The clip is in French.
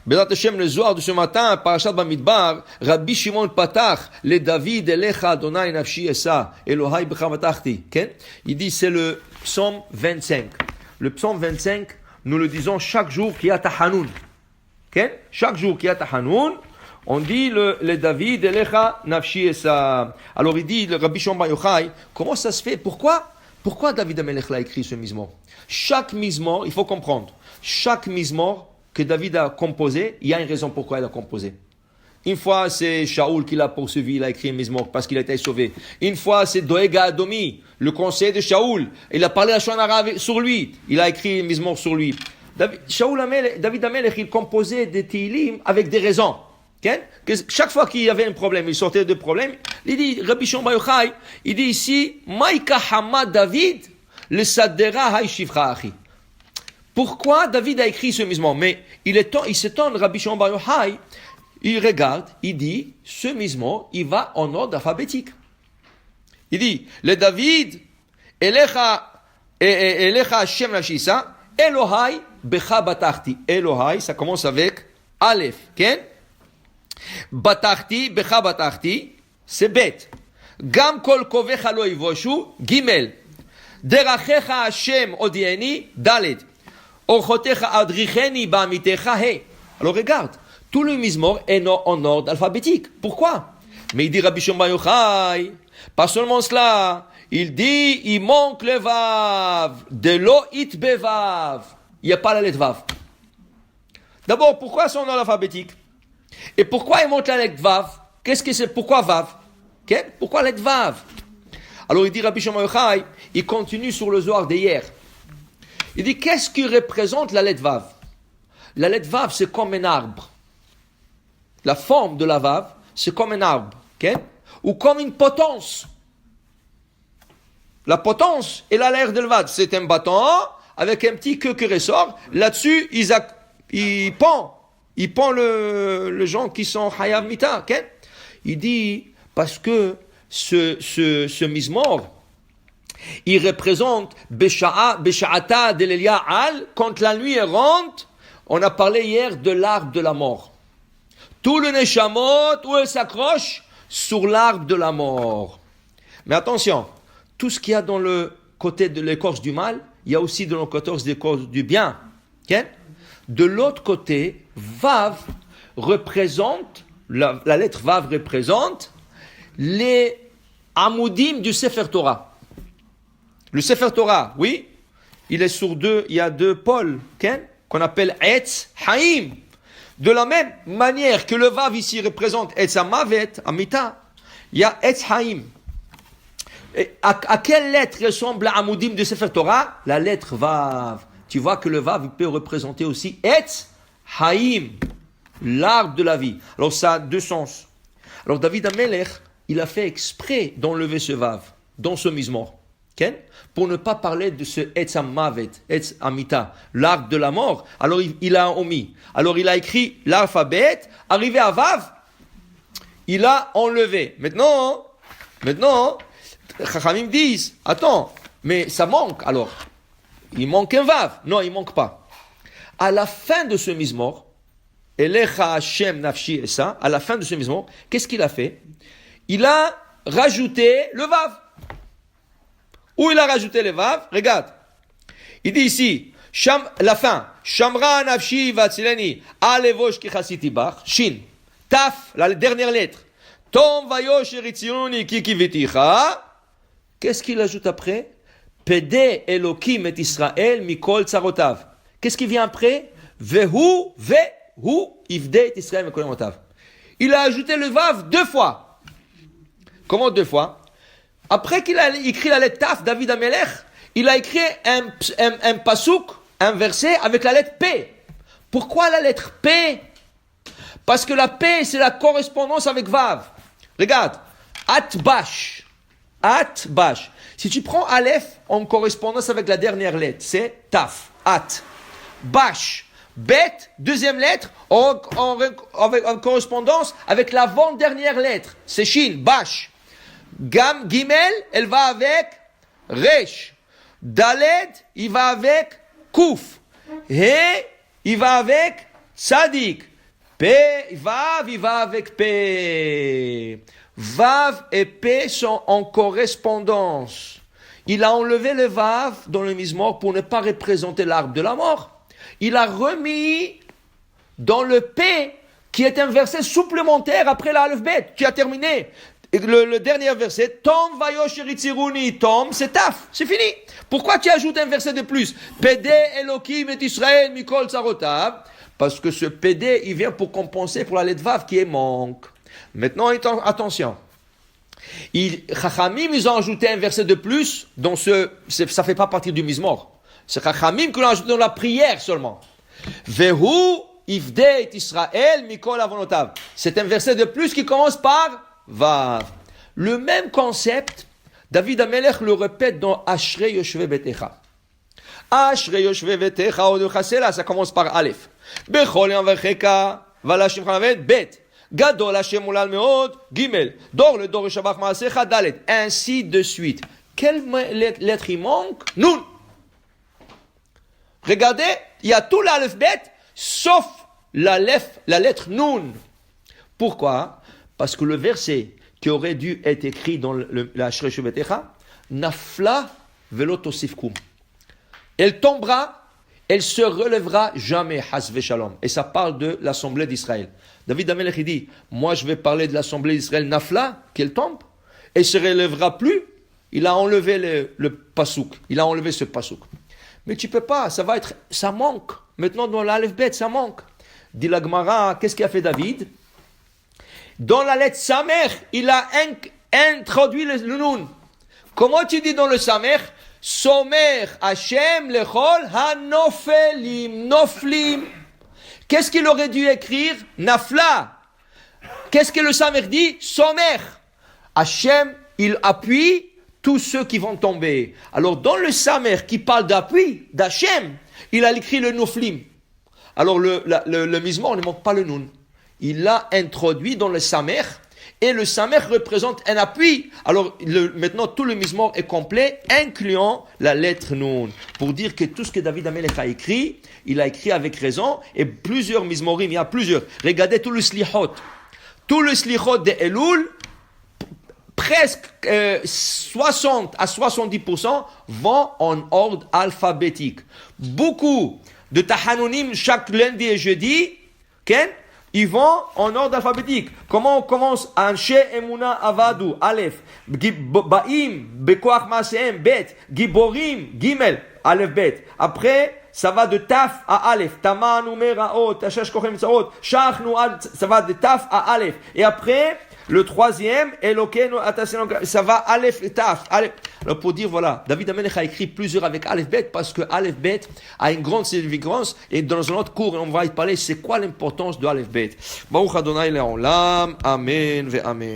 Bezrat Hashem, le Zohar de ce matin, Parashat Bamidbar, Rabbi Shimon Patach, le David Elecha Adonai Nafshi Esa, Elohai Becha Batachti. Il dit, c'est le psaume 25. Le psaume 25, nous le disons chaque jour qu'il y a Tahanoun. Chaque jour qu'il y a Tahanoun, on dit le David Elecha Nafshi Esa. Alors il dit, le Rabbi Shimon Bar Yochai, comment ça se fait? Pourquoi David Amelech l'a écrit ce mizmor? Chaque mizmor, il faut comprendre, chaque mizmor que David a composé, il y a une raison pourquoi il a composé. Une fois, c'est Shaoul qui l'a poursuivi, il a écrit un mizmor parce qu'il a été sauvé. Une fois, c'est Doeg Adomi, le conseiller de Shaoul. Il a parlé à Shonara sur lui, il a écrit un mizmor sur lui. David Amelech, il composait des Tehillim avec des raisons. Que chaque fois qu'il y avait un problème, il sortait de problème. Il dit, Rabbi Shimon Bar Yochai, il dit ici, Maïka Hama David, le Sadera Hay Shivcha Achi. Pourquoi David a écrit ce mizmor? Mais il s'étonne, Rabbi Shimon Bar Yochai, il regarde, il dit, ce mizmor, il va en ordre alphabétique. Il dit, le David, Elecha Hashem Nashisa, Elohai Becha Batachti. Elohai, ça commence avec Aleph, Batachti, Becha Batachti, c'est bête. Gam kol kovecha lo yivoshu, Gimel. Derachecha Hashem odieni, Dalet. Orchotecha adricheni ba'amitecha, He. Alors regarde, tout le mizmor est en ordre alphabétique. Pourquoi? Mais il dit Rabbi Shimon Bar Yochai, pas seulement cela, il dit, il manque le vav, de lo it bevav. Il n'y a pas la lettre vav. D'abord, pourquoi c'est en ordre alphabétique? Et pourquoi il monte la lettre vav? Qu'est-ce que c'est? Pourquoi vav? Pourquoi la lettre vav? Alors il dit Rabbi Shimon Bar Yochai, il continue sur le Zohar d'hier. Il dit, qu'est-ce qui représente la lettre vav? La lettre vav, c'est comme un arbre. La forme de la vav, c'est comme un arbre. Ou comme une potence. La potence, elle a l'air de vav. C'est un bâton avec un petit queue qui ressort. Là-dessus, il pend. Il pend le gens qui sont hayav mita. Il dit, parce que ce mizmor, il représente Besha'ata de l'Elia Al, quand la nuit rentre, on a parlé hier de l'arbre de la mort. Tout le Neshamot, où elle s'accroche, sur l'arbre de la mort. Mais attention, tout ce qu'il y a dans le côté de l'écorce du mal, il y a aussi dans le côté de l'écorce du bien. De l'autre côté, Vav représente, la lettre Vav représente les Amoudim du Sefer Torah. Le Sefer Torah, oui, il est sur il y a deux pôles, qu'on appelle Etz Haïm. De la même manière que le Vav ici représente Etz Amavet, Amita, il y a Etz Haïm. Et à quelle lettre ressemble Amoudim du Sefer Torah? La lettre Vav. Tu vois que le Vav peut représenter aussi Etz Haïm, l'arbre de la vie. Alors ça a deux sens. Alors David Amelech, il a fait exprès d'enlever ce Vav dans ce mizmor. Pour ne pas parler de ce Etz Amavet, Etz Amita, l'arbre de la mort. Alors il a omis. Alors il a écrit l'alphabet, arrivé à Vav, il a enlevé. Maintenant, Chachamim disent, attends, mais ça manque alors. Il manque un Vav. Non, il manque pas. À la fin de ce mizmor, Elecha Hashem Nafshi Esa, à la fin de ce mizmor, qu'est-ce qu'il a fait? Il a rajouté le Vav. Où il a rajouté le Vav? Regarde. Il dit ici, la fin. Shamra nafshi vatzileni alevosh ki chasiti bach. Shin. Taf, la dernière lettre. Tom vayosh eritzioni ki kiviticha. Qu'est-ce qu'il ajoute après? Pede Elokim et Israël mikol tsarotav. Qu'est-ce qui vient après? Vehu ifde et Israël mikol tsarotav. Il a ajouté le Vav deux fois. Comment deux fois? Après qu'il a écrit la lettre Taf, David Amelech, il a écrit un pasouk, un verset avec la lettre P. Pourquoi la lettre P? Parce que la P, c'est la correspondance avec Vav. Regarde. Atbash. Si tu prends Aleph en correspondance avec la dernière lettre, c'est Taf. At. Bash. Bet, deuxième lettre, en correspondance avec l'avant-dernière lettre. C'est Shin. Bash. Gimel, elle va avec Resh. Daled, il va avec Kouf. He, il va avec Tzadik. P, Vav, il va avec P. Vav et P sont en correspondance. Il a enlevé le Vav dans le Mizmor pour ne pas représenter l'arbre de la mort. Il a remis dans le P, qui est un verset supplémentaire après l'Aleph Bet. Tu as terminé. Le dernier verset, Tom vayosh eritziruni, Tom, c'est Taf, c'est fini. Pourquoi tu ajoutes un verset de plus? Pede Elokim et Israël mikol tsarotav. Parce que ce PD, il vient pour compenser pour la lettre Vav qui est manque. Maintenant, attention. Chachamim, ils ont ajouté un verset de plus, dont ça ne fait pas partie du Mizmor. C'est Chachamim qui l'ont ajouté dans la prière seulement. Vehu ifdeit Israël mikol avonotav. C'est un verset de plus qui commence par Vav. Le même concept, David Amelech le répète dans Ashrei Yoshve Betecha. Ashrei Yoshve Betecha Oduchasela, ça commence par Aleph. Bechol Yanvecheka, Valashim Chanavet, Bet. Gadol Hashem Ulal Meod, Gimel. Dor le Dor Shabach Maasecha, Dalet. Ainsi de suite. Quelle lettre il manque? Nun. Regardez, il y a tout l'Aleph Bet, sauf la lettre Nun. Pourquoi? Parce que le verset qui aurait dû être écrit dans la Ashrei Yoshve Betecha, Nafla velo tosifkum. Elle tombera, elle se relèvera jamais, hasve shalom. Et ça parle de l'assemblée d'Israël. David Amelech dit, moi je vais parler de l'assemblée d'Israël, Nafla, qu'elle tombe, elle se relèvera plus. Il a enlevé le pasouk, il a enlevé ce pasouk. Mais tu peux pas, ça manque. Maintenant dans l'Aleph Bet, ça manque. Dit la Gemara, qu'est-ce qu'a fait David? Dans la lettre Samer, il a introduit le Nun. Comment tu dis dans le Samer? Somer Hashem lechol hanofelim, noflim. Qu'est-ce qu'il aurait dû écrire? Nafla. Qu'est-ce que le Samer dit? Somer. Hashem, il appuie tous ceux qui vont tomber. Alors dans le Samer qui parle d'appui, d'Hashem, il a écrit le noflim. Alors le Mizmor ne manque pas le Nun. Il l'a introduit dans le Samer, et le Samer représente un appui. Alors maintenant tout le Mizmor est complet, incluant la lettre Nun. Pour dire que tout ce que David Amelech a écrit, il a écrit avec raison, et plusieurs Mizmorim, il y a plusieurs. Regardez tout le Slichot. Tout le Slichot de Elul, presque 60 à 70% vont en ordre alphabétique. Beaucoup de Tahanonim chaque lundi et jeudi, ils vont en ordre alphabétique. Comment on commence? Anshe Emuna Avadu, Aleph. Ba'im, Bekoach Maseem, Bet. Giborim, Gimel, Aleph, Bet. Après, ça va de Taf à Aleph. Tama, Numeraot, Tashash Kochem Tzarot. Shach, ça va de Taf à Aleph. Et après, le troisième, Elokenu Atasenon, ça va Aleph et Taf. Aleph. Alors pour dire, voilà, David Amelech a écrit plusieurs avec Aleph Bet parce que Aleph Bet a une grande significance, et dans un autre cours, on va y parler c'est quoi l'importance de Aleph Bet. Baruch Adonai Le'olam, Amen ve Amen.